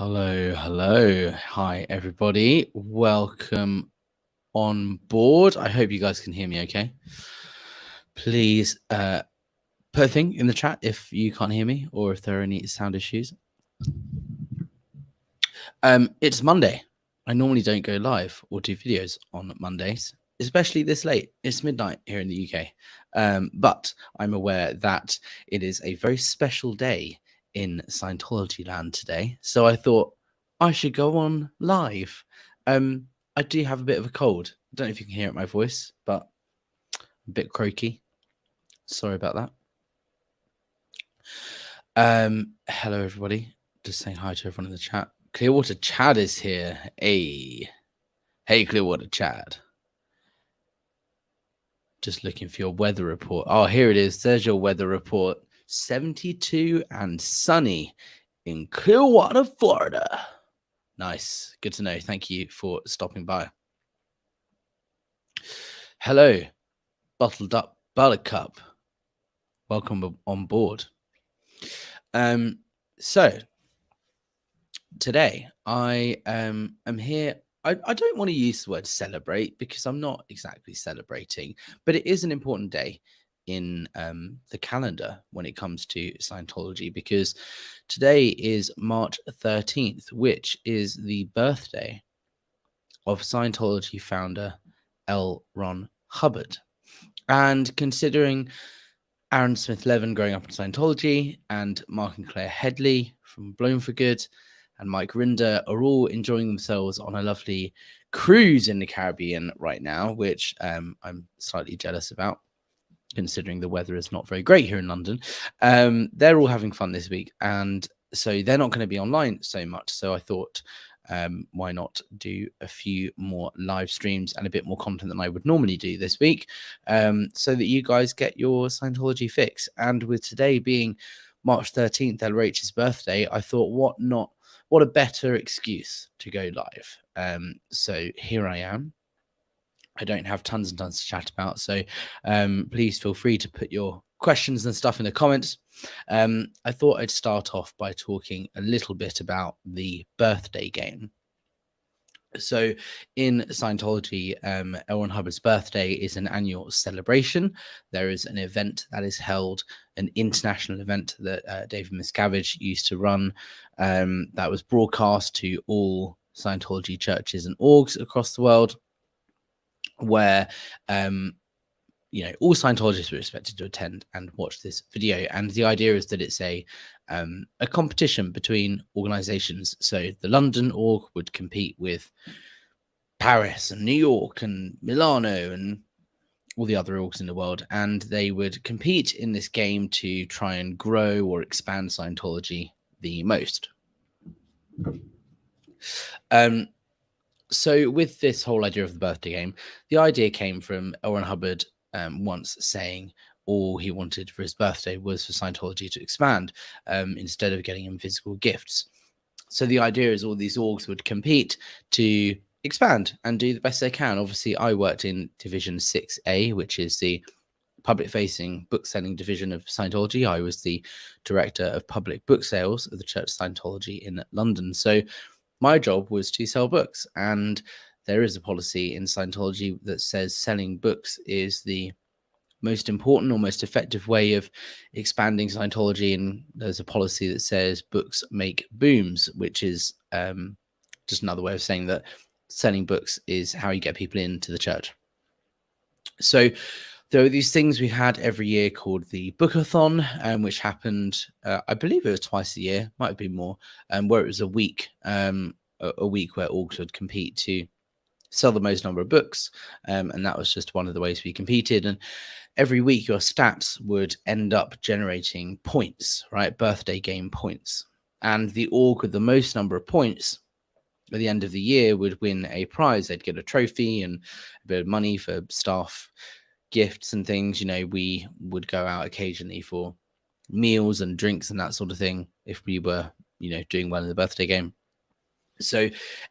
Hello. Hi, everybody. Welcome on board. I hope you guys can hear me okay. Please put a thing in the chat if you can't hear me or if there are any sound issues. It's Monday. I normally don't go live or do videos on Mondays, especially this late. It's midnight here in the UK. But I'm aware that it is a very special day in Scientology land today. So I thought I should go on live. I do have a bit of a cold. I don't know if you can hear it in my voice, but a bit croaky. Sorry about that. Hello, everybody. Just saying hi to everyone in the chat. Clearwater Chad is here. Hey, Clearwater Chad. Just looking for your weather report. Oh, here it is. There's your weather report. 72 and sunny in Clearwater, Florida. Nice. Good to know. Thank you for stopping by. Hello, Bottled Up Buttercup. Welcome on board. So today I am here. I don't want to use the word celebrate because I'm not exactly celebrating, but it is an important day in the calendar when it comes to Scientology, because today is March 13th, which is the birthday of Scientology founder L. Ron Hubbard. And considering Aaron Smith Levin growing up in Scientology and Mark and Claire Headley from Blown for Good and Mike Rinder are all enjoying themselves on a lovely cruise in the Caribbean right now, which I'm slightly jealous about, considering the weather is not very great here in London. They're all having fun this week, and so they're not going to be online so much. So I thought, why not do a few more live streams and a bit more content than I would normally do this week, so that you guys get your Scientology fix. And with today being March 13th, LRH's birthday, I thought, what a better excuse to go live. So here I am. I don't have tons and tons to chat about, so please feel free to put your questions and stuff in the comments. I thought I'd start off by talking a little bit about the birthday game. So in Scientology, L. Ron Hubbard's birthday is an annual celebration. There is an event that is held, an international event that David Miscavige used to run, that was broadcast to all Scientology churches and orgs across the world, where all Scientologists were expected to attend and watch this video. And the idea is that it's a competition between organizations. So the London org would compete with Paris and New York and Milano and all the other orgs in the world, and they would compete in this game to try and grow or expand Scientology the most. So with this whole idea of the birthday game, the idea came from L. Ron Hubbard once saying all he wanted for his birthday was for Scientology to expand, instead of getting him physical gifts. So the idea is all these orgs would compete to expand and do the best they can. Obviously, I worked in Division 6A, which is the public-facing book-selling division of Scientology. I was the director of public book sales of the Church of Scientology in London. So my job was to sell books, and there is a policy in Scientology that says selling books is the most important or most effective way of expanding Scientology. And there's a policy that says books make booms, which is just another way of saying that selling books is how you get people into the church. So there are these things we had every year called the Bookathon, which happened, I believe it was twice a year, might have been more, where it was a week where orgs would compete to sell the most number of books, and that was just one of the ways we competed. And every week your stats would end up generating points, right? Birthday game points. And the org with the most number of points at the end of the year would win a prize. They'd get a trophy and a bit of money for staff gifts and things. We would go out occasionally for meals and drinks and that sort of thing if we were, doing well in the birthday game. So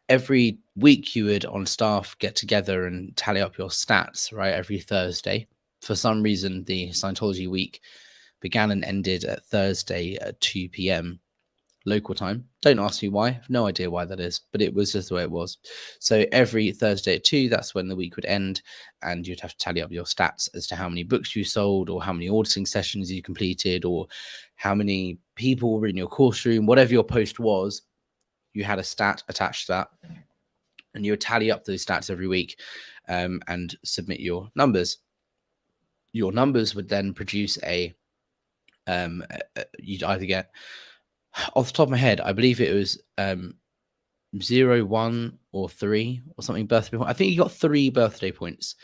every week you would, on staff, get together and tally up your stats, right? Every Thursday. For some reason, the Scientology week began and ended at Thursday at 2 p.m. local time. Don't ask me why. I have no idea why that is, but it was just the way it was. So every Thursday at 2, that's when the week would end, and you'd have to tally up your stats as to how many books you sold, or how many auditing sessions you completed, or how many people were in your course room. Whatever your post was, you had a stat attached to that, and you would tally up those stats every week and submit your numbers. Your numbers would then produce you'd either get, off the top of my head, I believe it was 0, 1, or 3 or something birthday point. I think you got 3 birthday points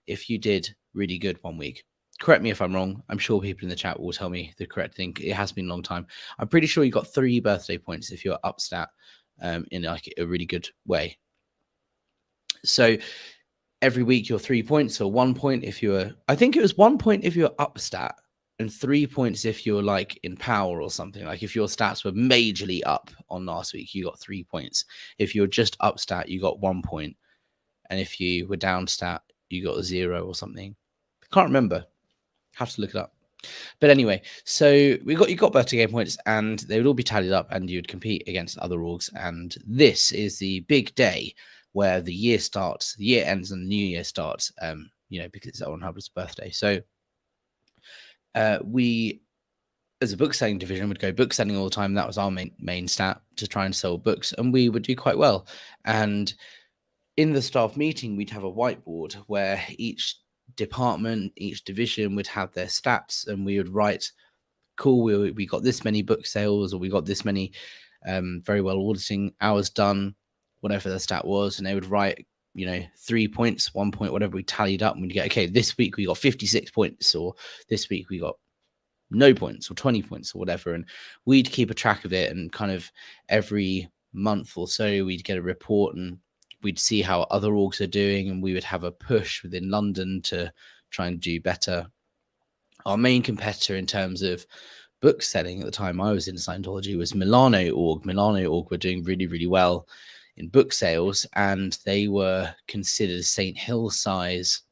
if you did really good one week. Correct me if I'm wrong. I'm sure people in the chat will tell me the correct thing. It has been a long time. I'm pretty sure you got 3 birthday points if you're upstat in like a really good way. So every week you're 3 points, or 1 point if you're, I think it was 1 point if you're upstat, and 3 points if you're like in power or something. Like if your stats were majorly up on last week, you got 3 points. If you're just upstat, you got 1 point. And if you were down stat, you got 0 or something. I can't remember. Have to look it up. But anyway, so you got birthday game points, and they would all be tallied up, and you'd compete against other orgs. And this is the big day where the year starts, the year ends, and the new year starts. Because it's Owen Hubbard's birthday. So we, as a book selling division, would go book selling all the time. That was our main stat, to try and sell books, and we would do quite well. And in the staff meeting, we'd have a whiteboard where each department, each division would have their stats, and we would write, cool, we got this many book sales, or we got this many very well auditing hours done, whatever the stat was. And they would write 3 points, 1 point, whatever we tallied up, and we'd get, okay, this week we got 56 points, or this week we got no points, or 20 points, or whatever. And we'd keep a track of it, and kind of every month or so we'd get a report, and we'd see how other orgs are doing, and we would have a push within London to try and do better. Our main competitor in terms of book selling at the time I was in Scientology was Milano Org. Milano Org were doing really, really well in book sales, and they were considered St. Hill size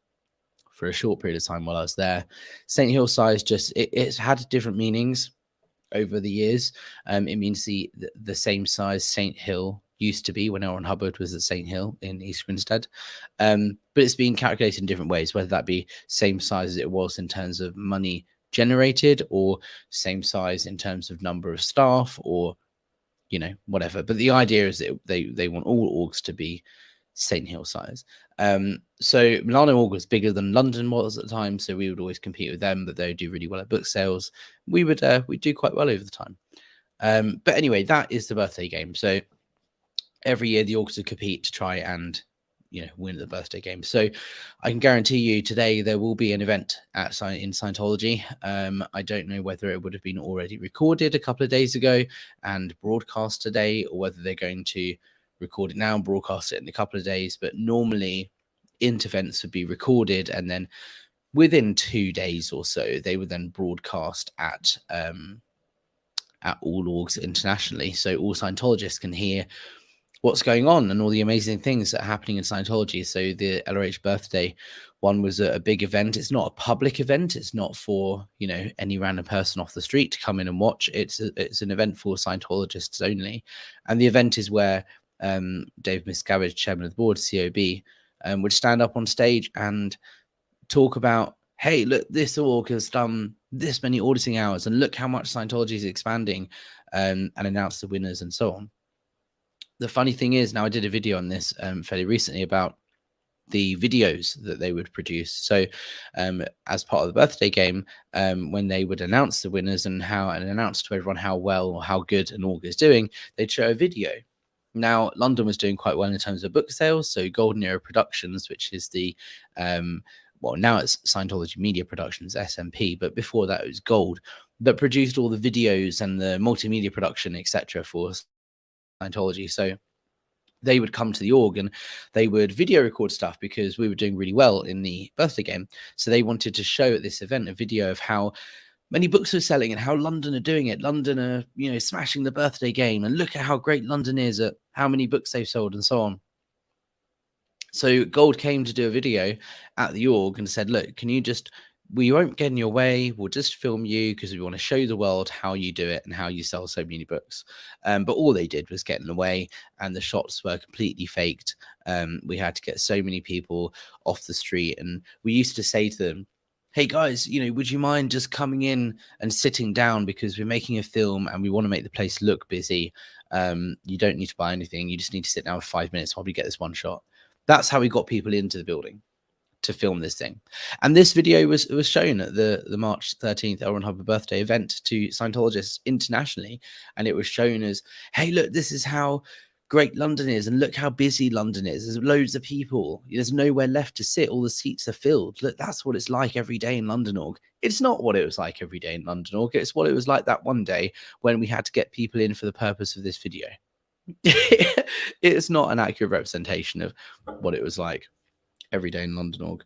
for a short period of time while I was there. St. Hill size, just it's had different meanings over the years. It means the same size St. Hill used to be when Owen Hubbard was at St. Hill in East Grinstead. But it's been calculated in different ways, whether that be same size as it was in terms of money generated, or same size in terms of number of staff, or whatever. But the idea is that they want all orgs to be St. Hill size. So Milano Org was bigger than London was at the time, so we would always compete with them, but they would do really well at book sales. We'd do quite well over the time. But anyway, that is the birthday game. So every year the orgs would compete to try and win the birthday game. So I can guarantee you today there will be an event in Scientology. I don't know whether it would have been already recorded a couple of days ago and broadcast today, or whether they're going to record it now and broadcast it in a couple of days. But normally events would be recorded, and then within 2 days or so they would then broadcast at all orgs internationally, so all Scientologists can hear what's going on and all the amazing things that are happening in Scientology. So the LRH birthday one was a big event. It's not a public event. It's not for any random person off the street to come in and watch. It's an event for Scientologists only, and the event is where Dave Miscavige, chairman of the board, COB, would stand up on stage and talk about, hey, look, this org has done this many auditing hours, and look how much Scientology is expanding, and announce the winners and so on. The funny thing is, now I did a video on this fairly recently about the videos that they would produce. So as part of the birthday game, when they would announce the winners and announce to everyone how well or how good an org is doing, they'd show a video. Now, London was doing quite well in terms of book sales. So Golden Era Productions, which is the, now it's Scientology Media Productions, SMP, but before that it was Gold, that produced all the videos and the multimedia production, etc. for Scientology. So they would come to the org and they would video record stuff because we were doing really well in the birthday game. So they wanted to show at this event a video of how many books are selling and how London are doing it. London are, smashing the birthday game, and look at how great London is at how many books they've sold and so on. So Gold came to do a video at the org and said, look, can you just we won't get in your way. We'll just film you because we want to show the world how you do it and how you sell so many books. But all they did was get in the way, and the shots were completely faked. We had to get so many people off the street, and we used to say to them, hey guys, would you mind just coming in and sitting down, because we're making a film and we want to make the place look busy. You don't need to buy anything. You just need to sit down for 5 minutes while we get this one shot. That's how we got people into the building to film this thing. And this video was shown at the March 13th L. Ron Hubbard birthday event to Scientologists internationally. And it was shown as, hey, look, this is how great London is, and look how busy London is. There's loads of people. There's nowhere left to sit. All the seats are filled. Look, that's what it's like every day in London Org. It's not what it was like every day in London Org. It's what it was like that one day when we had to get people in for the purpose of this video. It's not an accurate representation of what it was like every day in London Org.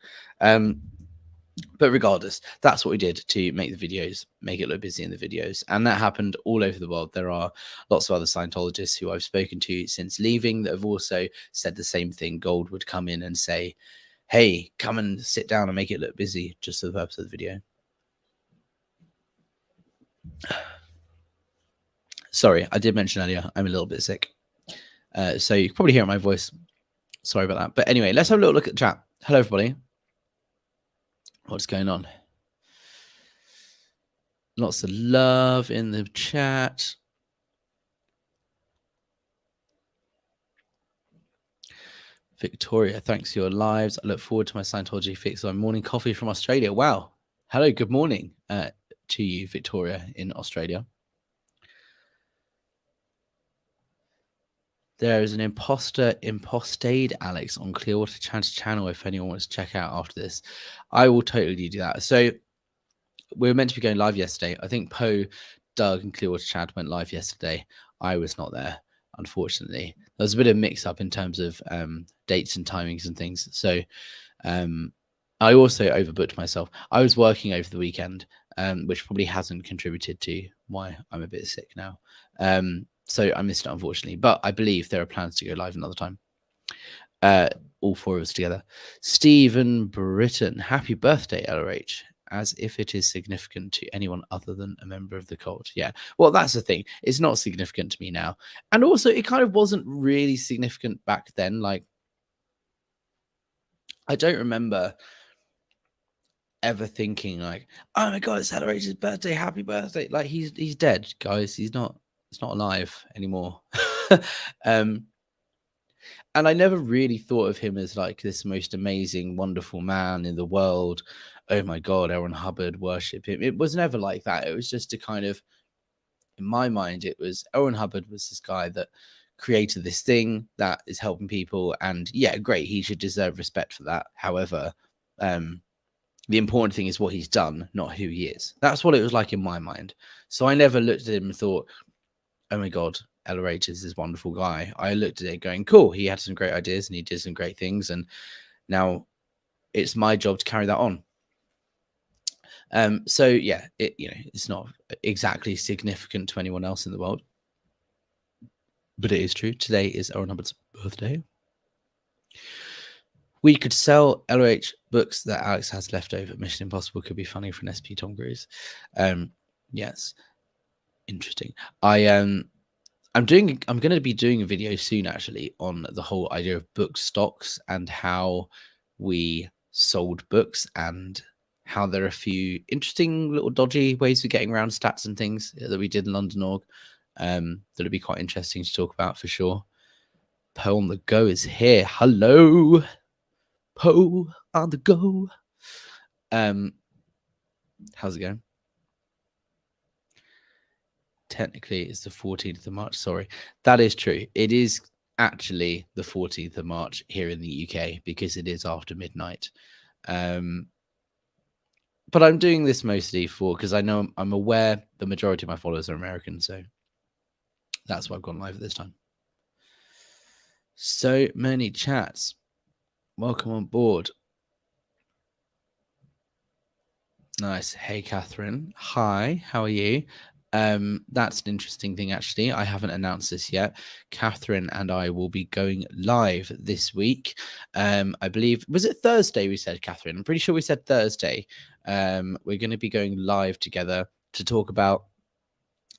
But regardless, that's what we did to make the videos, make it look busy in the videos. And that happened all over the world. There are lots of other Scientologists who I've spoken to since leaving that have also said the same thing. Gold would come in and say, hey, come and sit down and make it look busy, just for the purpose of the video. Sorry, I did mention earlier, I'm a little bit sick. So you can probably hear my voice. Sorry about that. But anyway, let's have a little look at the chat. Hello, everybody. What's going on? Lots of love in the chat. Victoria, thanks for your lives. I look forward to my Scientology fix on morning coffee from Australia. Wow. Hello, good morning to you, Victoria, in Australia. There is an impostade Alex on Clearwater Chad's channel if anyone wants to check out after this. I will totally do that. So we were meant to be going live yesterday. I think Poe, Doug, and Clearwater Chad went live yesterday. I was not there, unfortunately. There was a bit of mix up in terms of dates and timings and things. So I also overbooked myself. I was working over the weekend, which probably hasn't contributed to why I'm a bit sick now. So I missed it, unfortunately. But I believe there are plans to go live another time. All four of us together. Stephen Britton, happy birthday, LRH. As if it is significant to anyone other than a member of the cult. Yeah, well, that's the thing. It's not significant to me now. And also, it kind of wasn't really significant back then. Like, I don't remember ever thinking like, oh my God, it's LRH's birthday, happy birthday. Like, he's dead, guys. He's not alive anymore. And I never really thought of him as like this most amazing, wonderful man in the world. Oh my God, L. Ron Hubbard, worship him. It was never like that. It was just to kind of, in my mind, it was L. Ron Hubbard was this guy that created this thing that is helping people. And yeah, great. He should deserve respect for that. However, the important thing is what he's done, not who he is. That's what it was like in my mind. So I never looked at him and thought, oh my God, LRH is this wonderful guy. I looked at it going, cool, he had some great ideas and he did some great things. And now it's my job to carry that on. So yeah, it's not exactly significant to anyone else in the world, but it is true. Today is L. Ron Hubbard's birthday. We could sell LRH books that Alex has left over. Mission Impossible could be funny for an SP Tom Cruise. Yes, interesting. I'm going to be doing a video soon, actually, on the whole idea of book stocks and how we sold books and how there are a few interesting little dodgy ways of getting around stats and things that we did in London Org. That'll be quite interesting to talk about for sure. Poe on the go is here. Hello, Poe on the go. How's it going? Technically, it's the 14th of March. Sorry, that is true. It is actually the 14th of March here in the UK because it is after midnight. But I'm doing this mostly because I know I'm aware the majority of my followers are American, so that's why I've gone live at this time. So many chats. Welcome on board. Nice. Hey, Catherine. Hi, how are you? That's an interesting thing, actually. I haven't announced this yet. Catherine and I will be going live this week. I believe, was it Thursday we said, Catherine? I'm pretty sure we said Thursday. We're going to be going live together to talk about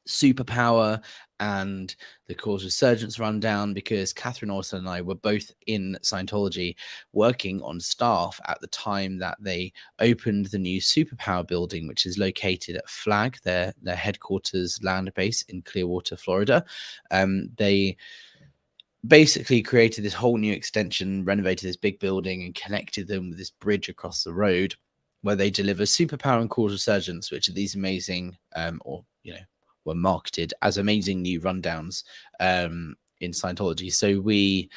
superpower and the cause resurgence rundown, because Catherine Orson and I were both in Scientology working on staff at the time that they opened the new superpower building, which is located at Flag, their headquarters land base in Clearwater, Florida. They basically created this whole new extension, renovated this big building, and connected them with this bridge across the road where they deliver superpower and cause resurgence, which are these amazing, were marketed as amazing new rundowns in Scientology. So we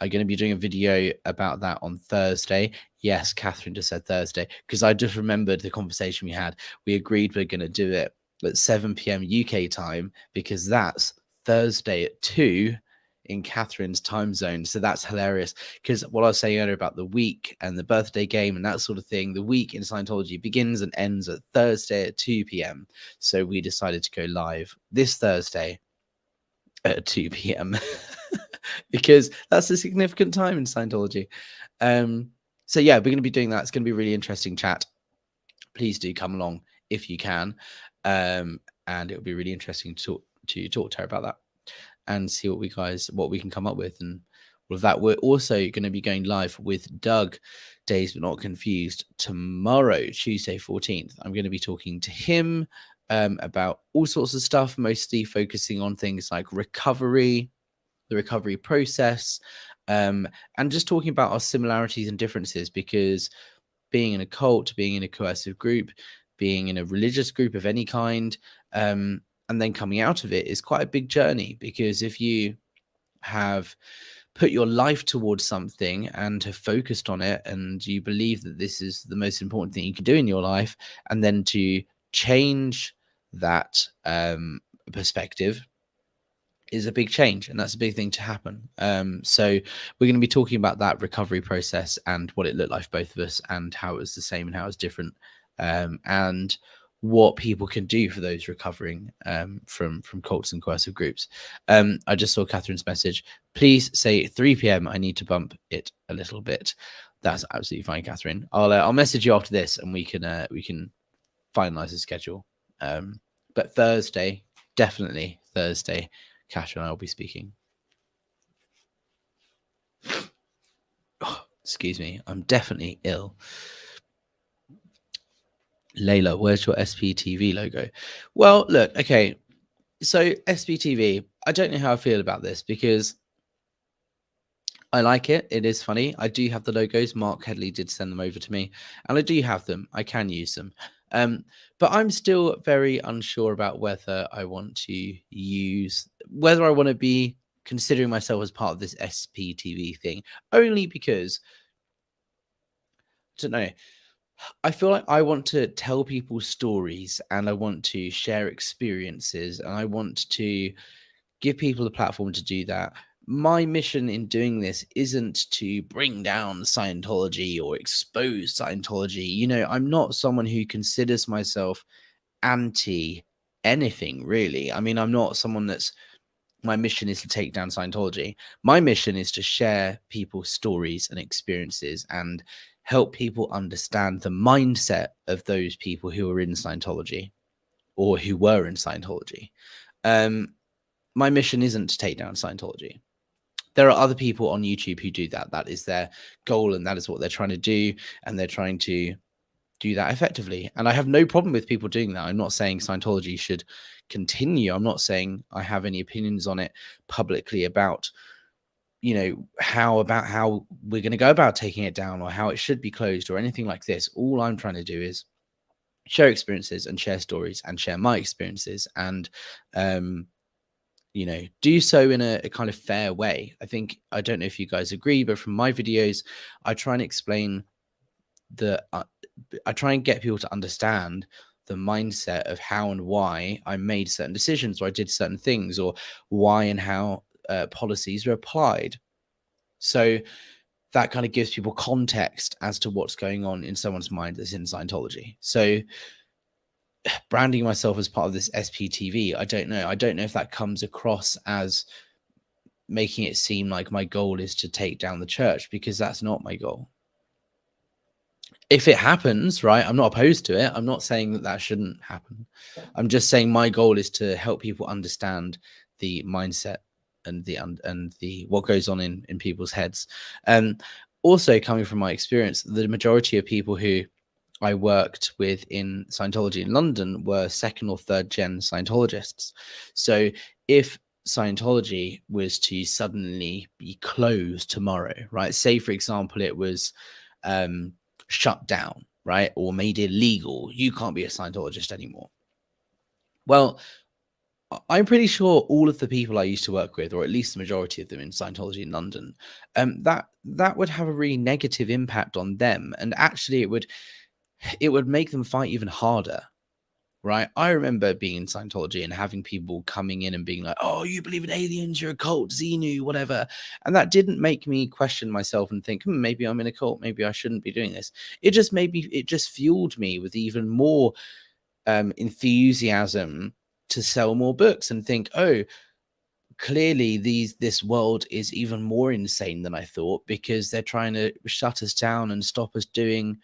are going to be doing a video about that on Thursday. Yes, Catherine just said Thursday, because I just remembered the conversation we had. We agreed we're going to do it at 7 p.m. UK time, because that's Thursday at 2 in Catherine's time zone. So that's hilarious, because what I was saying earlier about the week and the birthday game and that sort of thing, the week in Scientology begins and ends at Thursday at 2 p.m. So we decided to go live this Thursday at 2 p.m. because that's a significant time in Scientology. So yeah, we're going to be doing that. It's going to be a really interesting chat. Please do come along if you can. And it'll be really interesting to talk to her about that and see what we can come up with and all of that. We're also going to be going live with Doug, Dazed But Not Confused, tomorrow, Tuesday 14th. I'm going to be talking to him about all sorts of stuff, mostly focusing on things like recovery, the recovery process, and just talking about our similarities and differences, because being in a cult, being in a coercive group, being in a religious group of any kind, and then coming out of it is quite a big journey. Because if you have put your life towards something and have focused on it, and you believe that this is the most important thing you can do in your life, and then to change that perspective is a big change, and that's a big thing to happen. So we're going to be talking about that recovery process and what it looked like for both of us, and how it was the same and how it was different, and what people can do for those recovering from cults and coercive groups. I just saw Catherine's message. Please say 3 p.m. I need to bump it a little bit. That's absolutely fine, Catherine. I'll message you after this, and we can finalize the schedule. But Thursday, definitely Thursday, Catherine and I will be speaking. Oh, excuse me, I'm definitely ill. Layla, where's your SPTV logo? Well, look, okay. So SPTV, I don't know how I feel about this, because I like it. It is funny. I do have the logos. Mark Headley did send them over to me, and I do have them. I can use them. But I'm still very unsure about whether I want to be considering myself as part of this SPTV thing, only because, I don't know, I feel like I want to tell people stories, and I want to share experiences, and I want to give people a platform to do that. My mission in doing this isn't to bring down Scientology or expose Scientology. You know, I'm not someone who considers myself anti anything, really. I mean, I'm not someone that's, my mission is to take down Scientology. My mission is to share people's stories and experiences and help people understand the mindset of those people who are in Scientology or who were in Scientology. My mission isn't to take down Scientology. There are other people on YouTube who do that. That is their goal, and that is what they're trying to do, and they're trying to do that effectively. And I have no problem with people doing that. I'm not saying Scientology should continue. I'm not saying I have any opinions on it publicly about, you know, how we're going to go about taking it down, or how it should be closed, or anything like this. All I'm trying to do is share experiences and share stories and share my experiences, and you know, do so in a kind of fair way. I don't know if you guys agree, but from my videos, I try and explain I try and get people to understand the mindset of how and why I made certain decisions, or I did certain things, or why and how policies are applied. So that kind of gives people context as to what's going on in someone's mind that's in Scientology. So branding myself as part of this SPTV, I don't know. I don't know if that comes across as making it seem like my goal is to take down the church, because that's not my goal. If it happens, right, I'm not opposed to it. I'm not saying that that shouldn't happen. I'm just saying my goal is to help people understand the mindset and the what goes on in people's heads. Also, coming from my experience, the majority of people who I worked with in Scientology in London were second or third gen Scientologists. So if Scientology was to suddenly be closed tomorrow, right? Say, for example, it was shut down, right? Or made illegal. You can't be a Scientologist anymore. Well, I'm pretty sure all of the people I used to work with, or at least the majority of them in Scientology in London, that would have a really negative impact on them, and actually it would make them fight even harder, right? I remember being in Scientology and having people coming in and being like, "Oh, you believe in aliens? You're a cult, Xenu, whatever," and that didn't make me question myself and think, maybe I'm in a cult, maybe I shouldn't be doing this. It just fueled me with even more enthusiasm to sell more books and think, oh, clearly this world is even more insane than I thought, because they're trying to shut us down and stop us doing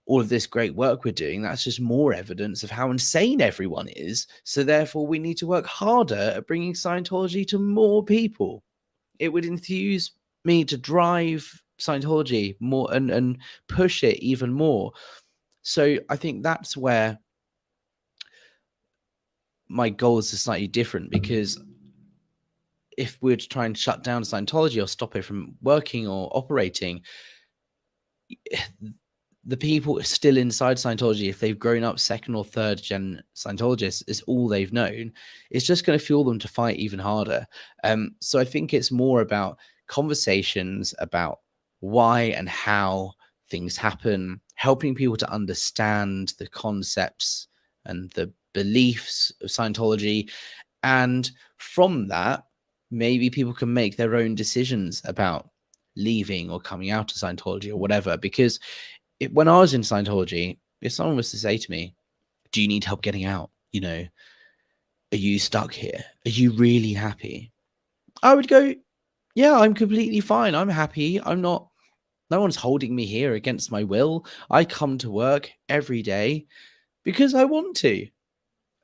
all of this great work we're doing. That's just more evidence of how insane everyone is. So therefore we need to work harder at bringing Scientology to more people. It would enthuse me to drive Scientology more and push it even more. So I think that's where my goals are slightly different, because if we're to try and shut down Scientology or stop it from working or operating, the people still inside Scientology, if they've grown up second or third gen Scientologists, is all they've known. It's just going to fuel them to fight even harder. So I think it's more about conversations about why and how things happen, helping people to understand the concepts and the beliefs of Scientology, and from that, maybe people can make their own decisions about leaving or coming out of Scientology or whatever. Because when I was in Scientology, if someone was to say to me, "Do you need help getting out? Are you stuck here? Are you really happy?" I would go, "Yeah, I'm completely fine. I'm happy. I'm not, no one's holding me here against my will. I come to work every day because I want to.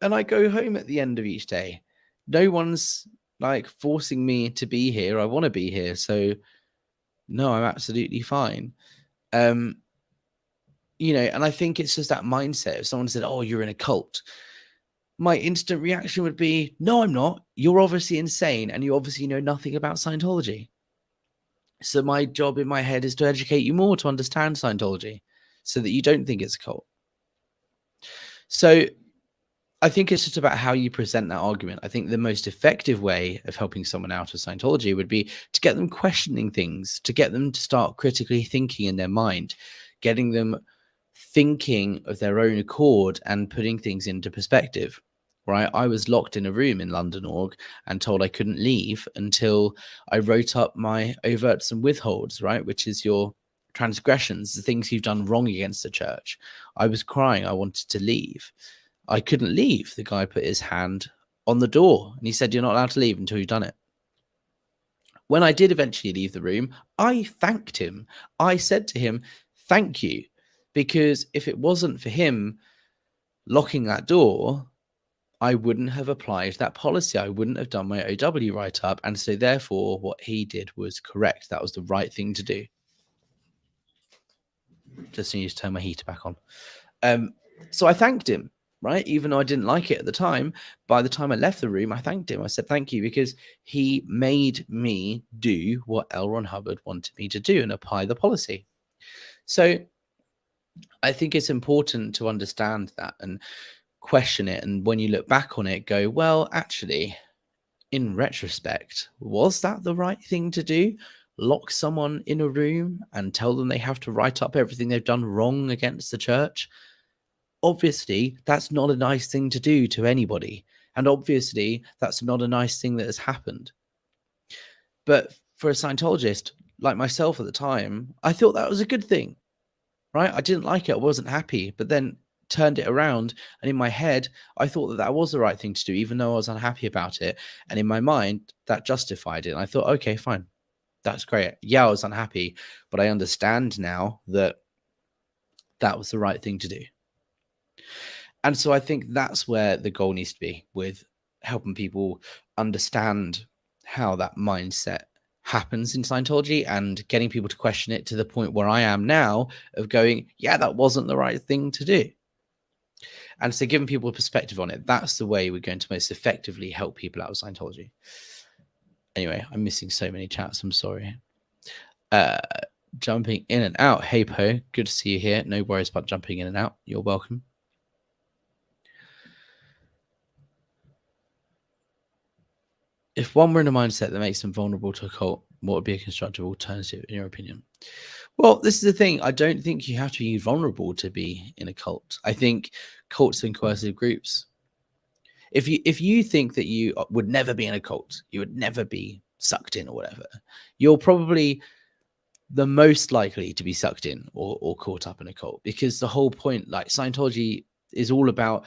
And I go home at the end of each day. No one's like forcing me to be here. I want to be here. So no, I'm absolutely fine." Um, and I think it's just that mindset. If someone said, "Oh, you're in a cult," my instant reaction would be, "No, I'm not. You're obviously insane, and you obviously know nothing about Scientology." So my job in my head is to educate you more to understand Scientology, so that you don't think it's a cult. So I think it's just about how you present that argument. I think the most effective way of helping someone out of Scientology would be to get them questioning things, to get them to start critically thinking in their mind, getting them thinking of their own accord and putting things into perspective. Right? I was locked in a room in London Org and told I couldn't leave until I wrote up my overts and withholds, right? Which is your transgressions, the things you've done wrong against the church. I was crying. I wanted to leave. I couldn't leave. The guy put his hand on the door and he said, "You're not allowed to leave until you've done it." When I did eventually leave the room, I thanked him. I said to him, "Thank you." Because if it wasn't for him locking that door, I wouldn't have applied that policy. I wouldn't have done my OW write up. And so, therefore, what he did was correct. That was the right thing to do. Just need to turn my heater back on. So I thanked him, right? Even though I didn't like it at the time, by the time I left the room, I thanked him. I said, "Thank you," because he made me do what L. Ron Hubbard wanted me to do and apply the policy. So I think it's important to understand that and question it. And when you look back on it, go, well, actually, in retrospect, was that the right thing to do? Lock someone in a room and tell them they have to write up everything they've done wrong against the church? Obviously, that's not a nice thing to do to anybody. And obviously, that's not a nice thing that has happened. But for a Scientologist like myself at the time, I thought that was a good thing, right? I didn't like it. I wasn't happy. But then turned it around, and in my head I thought that that was the right thing to do, even though I was unhappy about it. And in my mind that justified it, and I thought, okay, fine, that's great. Yeah, I was unhappy, but I understand now that that was the right thing to do. And so I think that's where the goal needs to be, with helping people understand how that mindset happens in Scientology and getting people to question it, to the point where I am now of going, yeah, that wasn't the right thing to do. And so giving people a perspective on it, that's the way we're going to most effectively help people out of Scientology. Anyway, I'm missing so many chats. I'm sorry. Jumping in and out. Hey, Po, good to see you here. No worries about jumping in and out. You're welcome. If one were in a mindset that makes them vulnerable to a cult, what would be a constructive alternative in your opinion? Well, this is the thing. I don't think you have to be vulnerable to be in a cult. I think cults and coercive groups. If you think that you would never be in a cult, you would never be sucked in or whatever, you're probably the most likely to be sucked in or caught up in a cult, because the whole point, like Scientology, is all about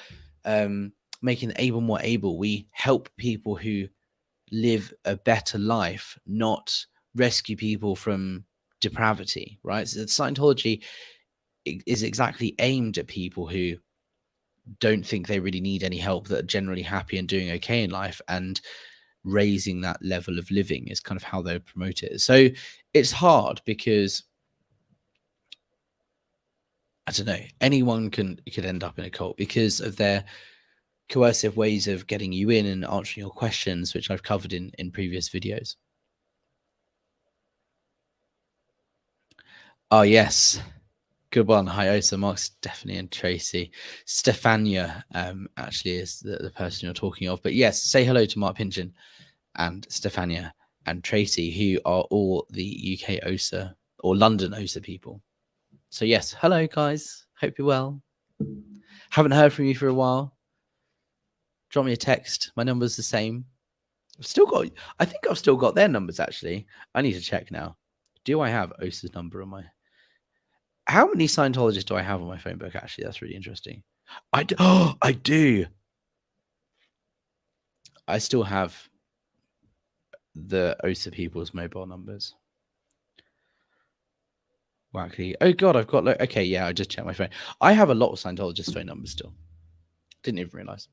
making the able more able. We help people who live a better life, not rescue people from depravity, right? So Scientology is exactly aimed at people who don't think they really need any help, that are generally happy and doing okay in life, and raising that level of living is kind of how they promote it. So it's hard because, I don't know, anyone could end up in a cult because of their coercive ways of getting you in and answering your questions, which I've covered in previous videos. Oh yes, good one. Hi, Osa, Mark, Stephanie, and Tracy. Stefania actually is the person you're talking of. But yes, say hello to Mark Pynchon and Stefania and Tracy, who are all the UK OSA or London OSA people. So yes, hello guys. Hope you're well. Haven't heard from you for a while. Drop me a text. My number's the same. I think I've still got their numbers actually. I need to check now. Do I have OSA's number on my... How many Scientologists do I have on my phone book? Actually, that's really interesting. I do. Oh, I do. I still have the OSA people's mobile numbers. Wackly. Oh God, I've got okay. Yeah, I just checked my phone. I have a lot of Scientologists' phone numbers still. Didn't even realize.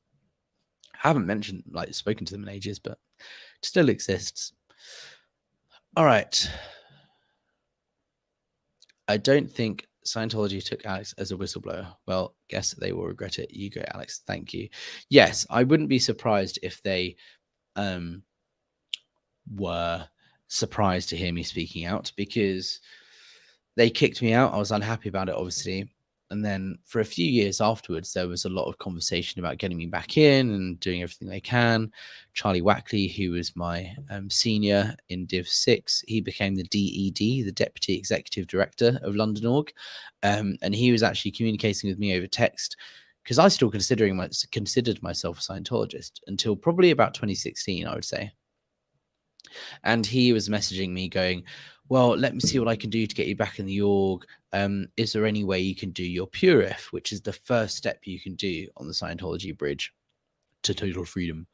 I haven't mentioned, like, spoken to them in ages, but it still exists. All right. I don't think Scientology took Alex as a whistleblower. Well, guess they will regret it. You go, Alex. Thank you. Yes, I wouldn't be surprised if they were surprised to hear me speaking out, because they kicked me out. I was unhappy about it, obviously. And then for a few years afterwards, there was a lot of conversation about getting me back in and doing everything they can. Charlie Wackley, who was my senior in Div 6, he became the DED, the Deputy Executive Director of London Org. And he was actually communicating with me over text, because I still considered myself a Scientologist until probably about 2016, I would say. And he was messaging me going, well, let me see what I can do to get you back in the org. Is there any way you can do your Purif, which is the first step you can do on the Scientology bridge to total freedom?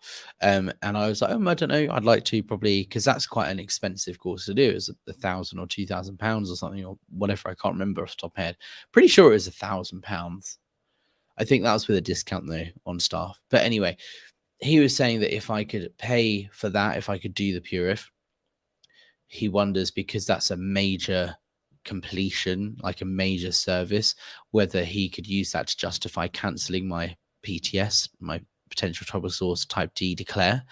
And I was like, I don't know. I'd like to, probably, because that's quite an expensive course to do. It's £1,000 or £2,000 or something, or whatever. I can't remember off the top of my head. Pretty sure it was £1,000. I think that was with a discount though on staff. But anyway, he was saying that if I could pay for that, if I could do the Purif, he wonders, because that's a major completion, like a major service, whether he could use that to justify cancelling my PTS, my potential trouble source type D declare.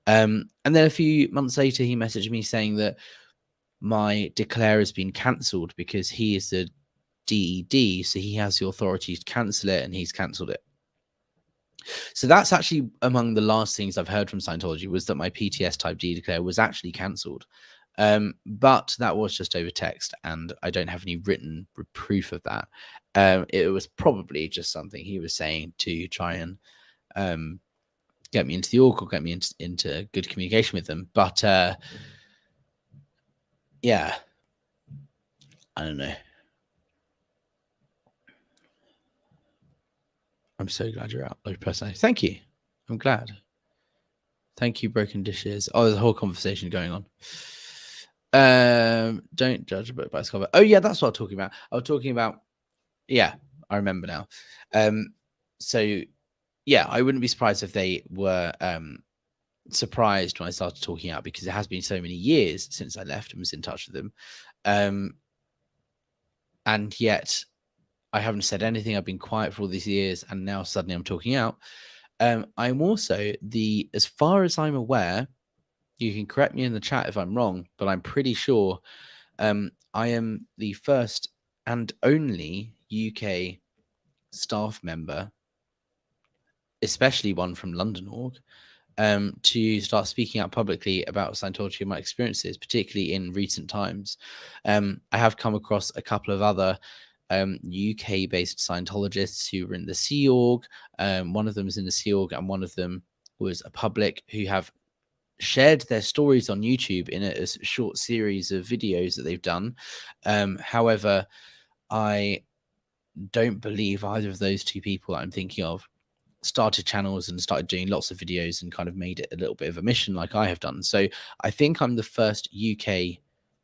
And then a few months later, he messaged me saying that my declare has been cancelled because he is the DED, so he has the authority to cancel it, and he's cancelled it. So that's actually among the last things I've heard from Scientology, was that my PTS type D declare was actually cancelled. But that was just over text, and I don't have any written proof of that. It was probably just something he was saying to try and get me into the org, or get me into good communication with them. But yeah, I don't know. I'm so glad you're out. Like personally, thank you. I'm glad. Thank you, broken dishes. Oh, there's a whole conversation going on. Don't judge a book by its cover. Oh yeah, that's what I'm talking about. I was talking about. Yeah, I remember now. So yeah, I wouldn't be surprised if they were surprised when I started talking out, because it has been so many years since I left and was in touch with them. And yet I haven't said anything. I've been quiet for all these years, and now suddenly I'm talking out. I'm also as far as I'm aware, you can correct me in the chat if I'm wrong, but I'm pretty sure I am the first and only UK staff member, especially one from London org, to start speaking out publicly about Scientology and my experiences, particularly in recent times. I have come across a couple of other UK-based Scientologists who were in the Sea Org. One of them is in the Sea Org, and one of them was a public, who have shared their stories on YouTube in a short series of videos that they've done. However, I don't believe either of those two people that I'm thinking of started channels and started doing lots of videos and kind of made it a little bit of a mission like I have done. So I think I'm the first UK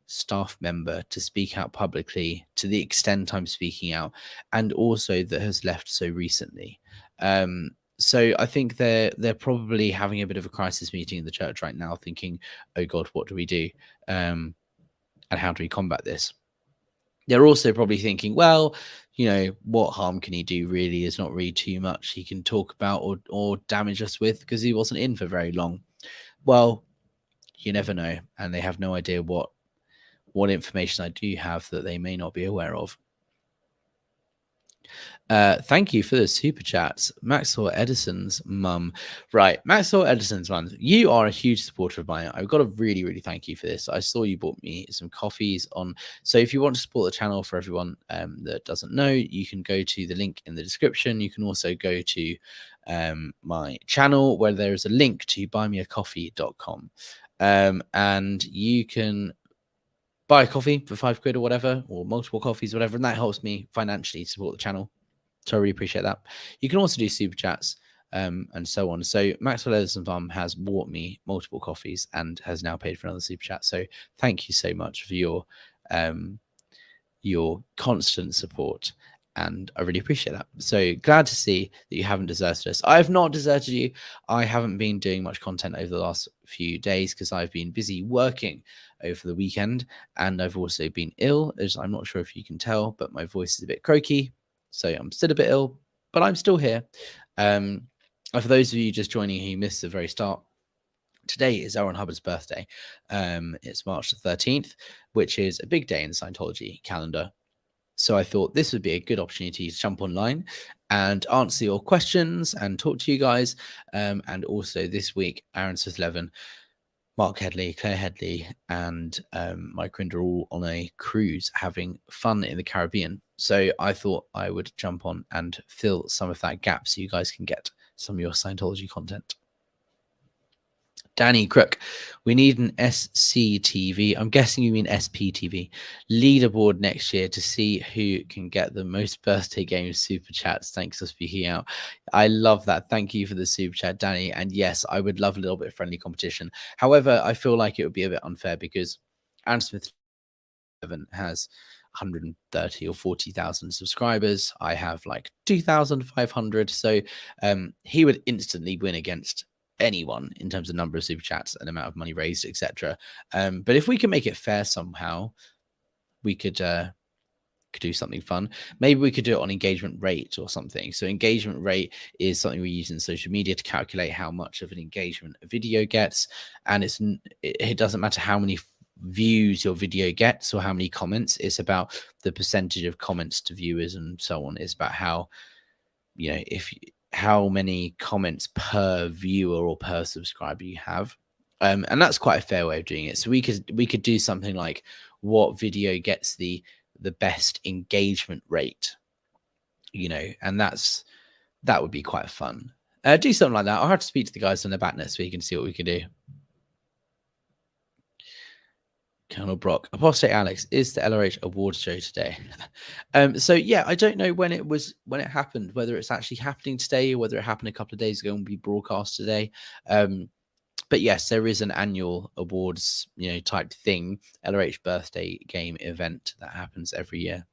staff member to speak out publicly to the extent I'm speaking out, and also that has left so recently. So I think they're probably having a bit of a crisis meeting in the church right now, thinking, "Oh God, what do we do? And how do we combat this?" They're also probably thinking, well, what harm can he do really? Is not really too much he can talk about or damage us with, because he wasn't in for very long. Well, you never know, and they have no idea what information I do have that they may not be aware of. Thank you for the super chats, Maxwell Edison's mum. Right, Maxwell Edison's mum, you are a huge supporter of mine. I've got to really, really thank you for this. I saw you bought me some coffees on. So if you want to support the channel, for everyone that doesn't know, you can go to the link in the description. You can also go to my channel, where there is a link to buymeacoffee.com, and you can buy a coffee for £5 or whatever, or multiple coffees, whatever, and that helps me financially support the channel. So I really appreciate that. You can also do super chats and so on. So Maxwell Edison Farm has bought me multiple coffees and has now paid for another super chat. So thank you so much for your constant support, and I really appreciate that. So glad to see that you haven't deserted us. I have not deserted you. I haven't been doing much content over the last few days because I've been busy working over the weekend, and I've also been ill, as I'm not sure if you can tell, but my voice is a bit croaky. So I'm still a bit ill, but I'm still here. For those of you just joining who missed the very start, today is L. Ron Hubbard's birthday. It's March the 13th, which is a big day in the Scientology calendar. So I thought this would be a good opportunity to jump online and answer your questions and talk to you guys. And also this week, Aaron Smith-Levin, Mark Headley, Claire Headley, and Mike Rinder are all on a cruise having fun in the Caribbean. So I thought I would jump on and fill some of that gap so you guys can get some of your Scientology content. Danny Crook, we need an SCTV. I'm guessing you mean SPTV leaderboard next year to see who can get the most birthday game super chats. Thanks for speaking out. I love that. Thank you for the super chat, Danny. And yes, I would love a little bit of friendly competition. However, I feel like it would be a bit unfair because Aaron Smith has 130 or 40,000 subscribers. I have like 2,500. So he would instantly win against anyone in terms of number of super chats and amount of money raised, etc. But if we can make it fair somehow, we could do something fun. Maybe we could do it on engagement rate or something. So engagement rate is something we use in social media to calculate how much of an engagement a video gets, and it doesn't matter how many views your video gets or how many comments. It's about the percentage of comments to viewers and so on. It's about how how many comments per viewer or per subscriber you have, and that's quite a fair way of doing it. So we could do something like what video gets the best engagement rate, and that would be quite fun. Do something like that. I'll have to speak to the guys on the back next week and see what we can do. Colonel Brock, Apostate Alex, is the LRH awards show today? So yeah, I don't know when it happened, whether it's actually happening today or whether it happened a couple of days ago and will be broadcast today. But yes, there is an annual awards, type thing, LRH birthday game event that happens every year.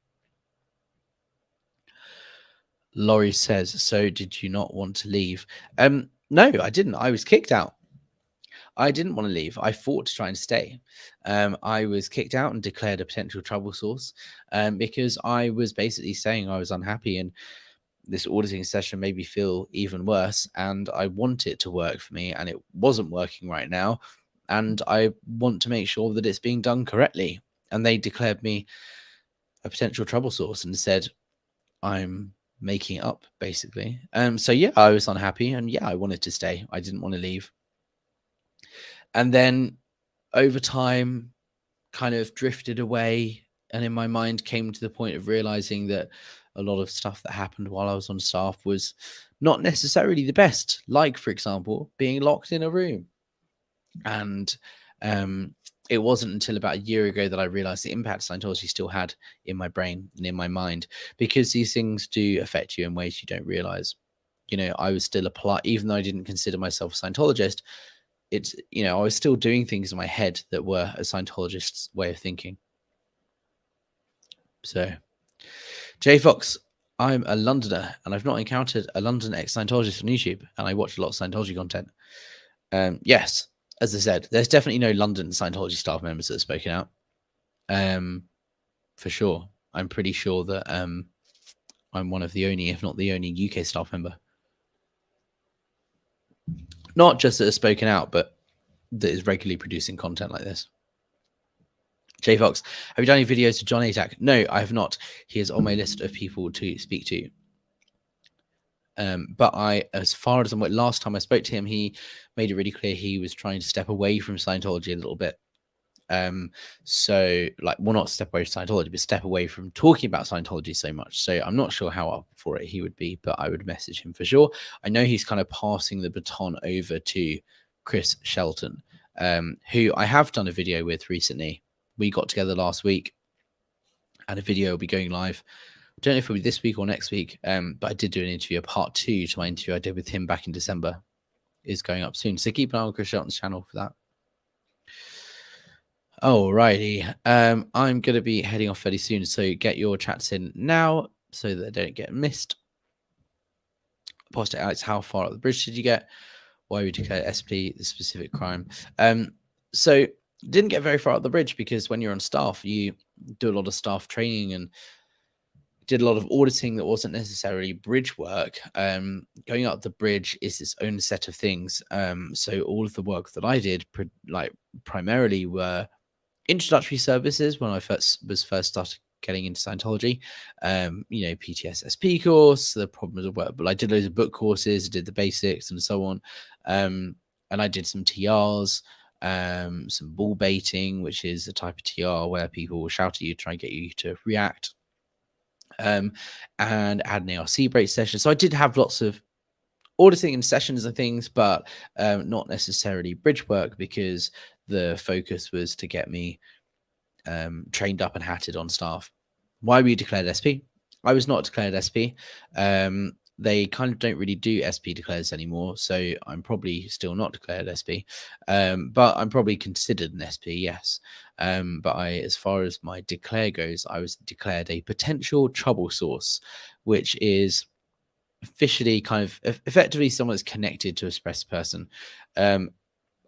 Laurie says, so did you not want to leave? No, I didn't. I was kicked out. I didn't want to leave. I fought to try and stay. I was kicked out and declared a potential trouble source because I was basically saying I was unhappy, and this auditing session made me feel even worse. And I want it to work for me, and it wasn't working right now. And I want to make sure that it's being done correctly. And they declared me a potential trouble source and said I'm making it up, basically. So yeah, I was unhappy, and yeah, I wanted to stay. I didn't want to leave. And then over time, kind of drifted away, and in my mind came to the point of realizing that a lot of stuff that happened while I was on staff was not necessarily the best, like for example being locked in a room. And it wasn't until about a year ago that I realized the impact Scientology still had in my brain and in my mind, because these things do affect you in ways you don't realize. I was still even though I didn't consider myself a Scientologist, it's, I was still doing things in my head that were a Scientologist's way of thinking. So, Jay Fox, I'm a Londoner and I've not encountered a London ex-Scientologist on YouTube, and I watch a lot of Scientology content. Yes, as I said, there's definitely no London Scientology staff members that have spoken out. For sure. I'm pretty sure that I'm one of the only, if not the only, UK staff member. Not just that has spoken out, but that is regularly producing content like this. Jay Fox, have you done any videos to John Atack? No, I have not. He is on my list of people to speak to. But as far as last time I spoke to him, he made it really clear he was trying to step away from Scientology a little bit. So not step away from Scientology, but step away from talking about Scientology so much. So I'm not sure how up for it he would be, but I would message him for sure. I know he's kind of passing the baton over to Chris Shelton, who I have done a video with recently. We got together last week, and a video will be going live. I don't know if it'll be this week or next week, but I did do an interview, a part 2 to my interview I did with him back in December, is going up soon. So keep an eye on Chris Shelton's channel for that. Alrighty. I'm going to be heading off fairly soon, so get your chats in now so that they don't get missed. Post it, Alex, how far up the bridge did you get? Why we declared SP the specific crime? So didn't get very far up the bridge, because when you're on staff, you do a lot of staff training and did a lot of auditing that wasn't necessarily bridge work. Going up the bridge is its own set of things. So all of the work that I did, primarily were introductory services when I first started getting into Scientology. PTSSP course, the problems of work, but I did loads of book courses, did the basics and so on. And I did some TRs, some bull baiting, which is a type of TR where people will shout at you, try and get you to react. And had an ARC break session. So I did have lots of auditing and sessions and things, but not necessarily bridge work, because the focus was to get me trained up and hatted on staff. Why were you declared SP? I was not declared SP. They kind of don't really do SP declares anymore, so I'm probably still not declared SP. But I'm probably considered an SP, yes. But as far as my declare goes, I was declared a potential trouble source, which is officially kind of effectively someone that's connected to a suppressed person.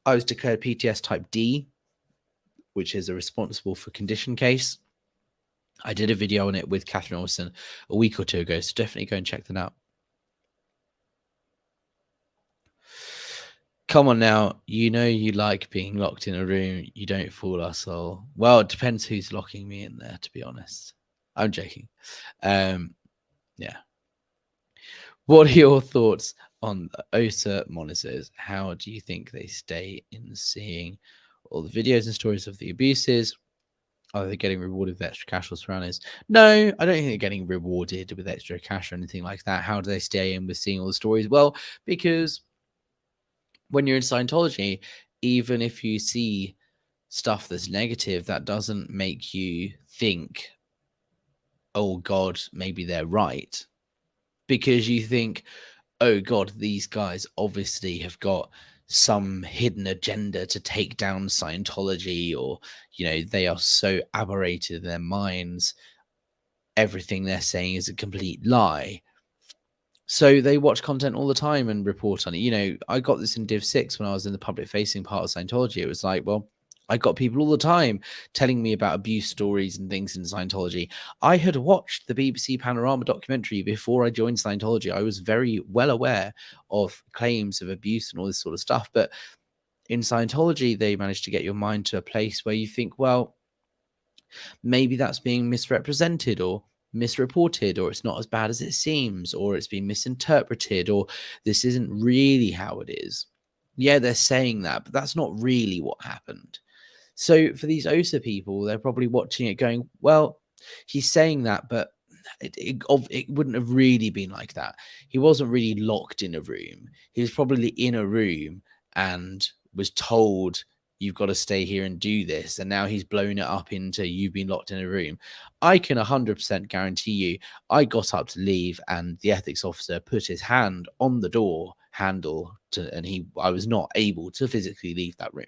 I was declared PTS type D, which is a responsible for condition case. I did a video on it with Catherine Olsen a week or two ago, so definitely go and check that out. Come on now, you like being locked in a room. You don't fool us all. Well, it depends who's locking me in there, to be honest. I'm joking. Yeah. What are your thoughts on the OSA monitors? How do you think they stay in seeing all the videos and stories of the abuses? Are they getting rewarded with extra cash or surroundings? No, I don't think they're getting rewarded with extra cash or anything like that. How do they stay in with seeing all the stories? Well, because when you're in Scientology, even if you see stuff that's negative, that doesn't make you think, oh God, maybe they're right. Because you think, oh God, these guys obviously have got some hidden agenda to take down Scientology, or, they are so aberrated in their minds. Everything they're saying is a complete lie. So they watch content all the time and report on it. I got this in Div 6 when I was in the public facing part of Scientology. It was like, well, I got people all the time telling me about abuse stories and things in Scientology. I had watched the BBC Panorama documentary before I joined Scientology. I was very well aware of claims of abuse and all this sort of stuff. But in Scientology, they managed to get your mind to a place where you think, well, maybe that's being misrepresented or misreported, or it's not as bad as it seems, or it's been misinterpreted, or this isn't really how it is. Yeah, they're saying that, but that's not really what happened. So for these OSA people, they're probably watching it going, well, he's saying that, but it wouldn't have really been like that. He wasn't really locked in a room. He was probably in a room and was told, you've got to stay here and do this. And now he's blown it up into, you've been locked in a room. I can 100% guarantee you, I got up to leave and the ethics officer put his hand on the door handle and I was not able to physically leave that room.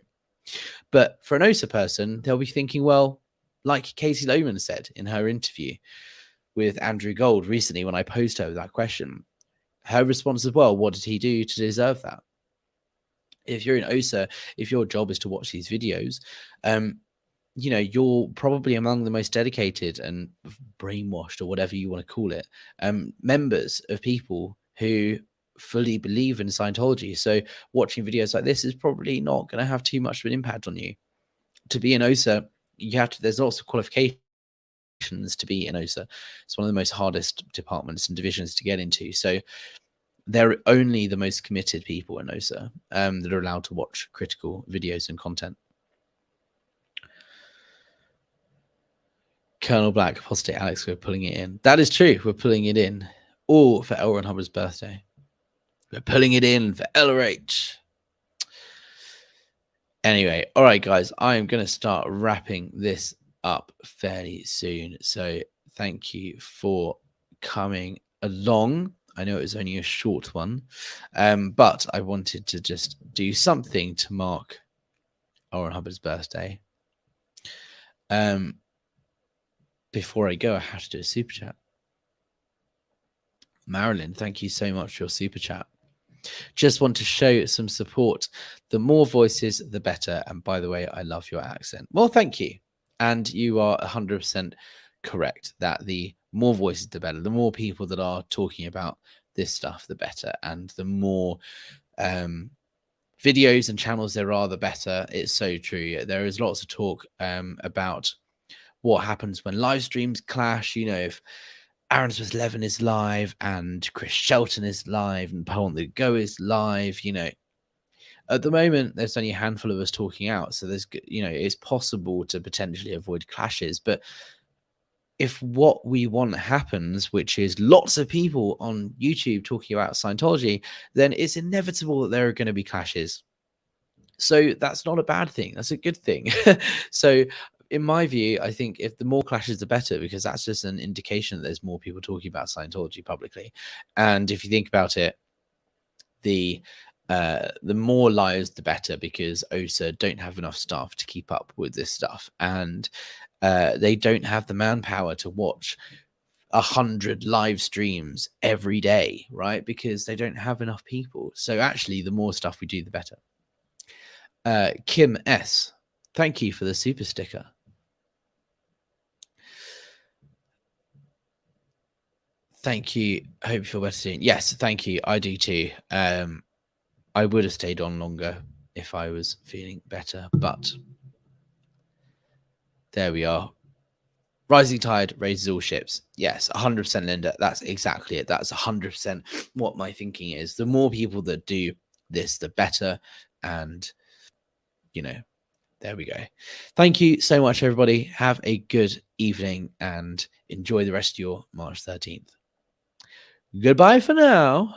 But for an OSA person, they'll be thinking, well, like Casey Lohman said in her interview with Andrew Gold recently, when I posed her that question, her response as well, what did he do to deserve that? If you're in OSA, if your job is to watch these videos, you're probably among the most dedicated and brainwashed, or whatever you want to call it, members of people who fully believe in Scientology. So watching videos like this is probably not going to have too much of an impact on you. To be an OSA, there's lots of qualifications to be an OSA. It's one of the most hardest departments and divisions to get into. So they're only the most committed people in OSA that are allowed to watch critical videos and content. Colonel Black, Apostate Alex, we're pulling it in. That is true. We're pulling it in. All for L. Ron Hubbard's birthday. We're pulling it in for LRH. Anyway, all right, guys, I am going to start wrapping this up fairly soon. So thank you for coming along. I know it was only a short one, but I wanted to just do something to mark Oren Hubbard's birthday. Before I go, I have to do a super chat. Marilyn, thank you so much for your super chat. Just want to show some support. The more voices, the better. And by the way, I love your accent. Well, thank you. And you are 100% correct that the more voices, the better. The more people that are talking about this stuff, the better. And the more videos and channels there are, the better. It's so true. There is lots of talk about what happens when live streams clash. If Aaron Smith-Levin is live and Chris Shelton is live and Poe on the Go is live, at the moment there's only a handful of us talking out, so there's it's possible to potentially avoid clashes. But if what we want happens, which is lots of people on YouTube talking about Scientology, then it's inevitable that there are going to be clashes. So that's not a bad thing. That's a good thing. So in my view, I think if the more clashes, the better, because that's just an indication that there's more people talking about Scientology publicly. And if you think about it, the more lives, the better, because OSA don't have enough staff to keep up with this stuff, and they don't have the manpower to watch 100 live streams every day, right? Because they don't have enough people. So actually, the more stuff we do, the better. Kim S, thank you for the super sticker. Thank you. Hope you feel better soon. Yes, thank you. I do too. I would have stayed on longer if I was feeling better, but there we are. Rising tide raises all ships. Yes, 100%, Linda. That's exactly it. That's 100% what my thinking is. The more people that do this, the better. And, there we go. Thank you so much, everybody. Have a good evening and enjoy the rest of your March 13th. Goodbye for now.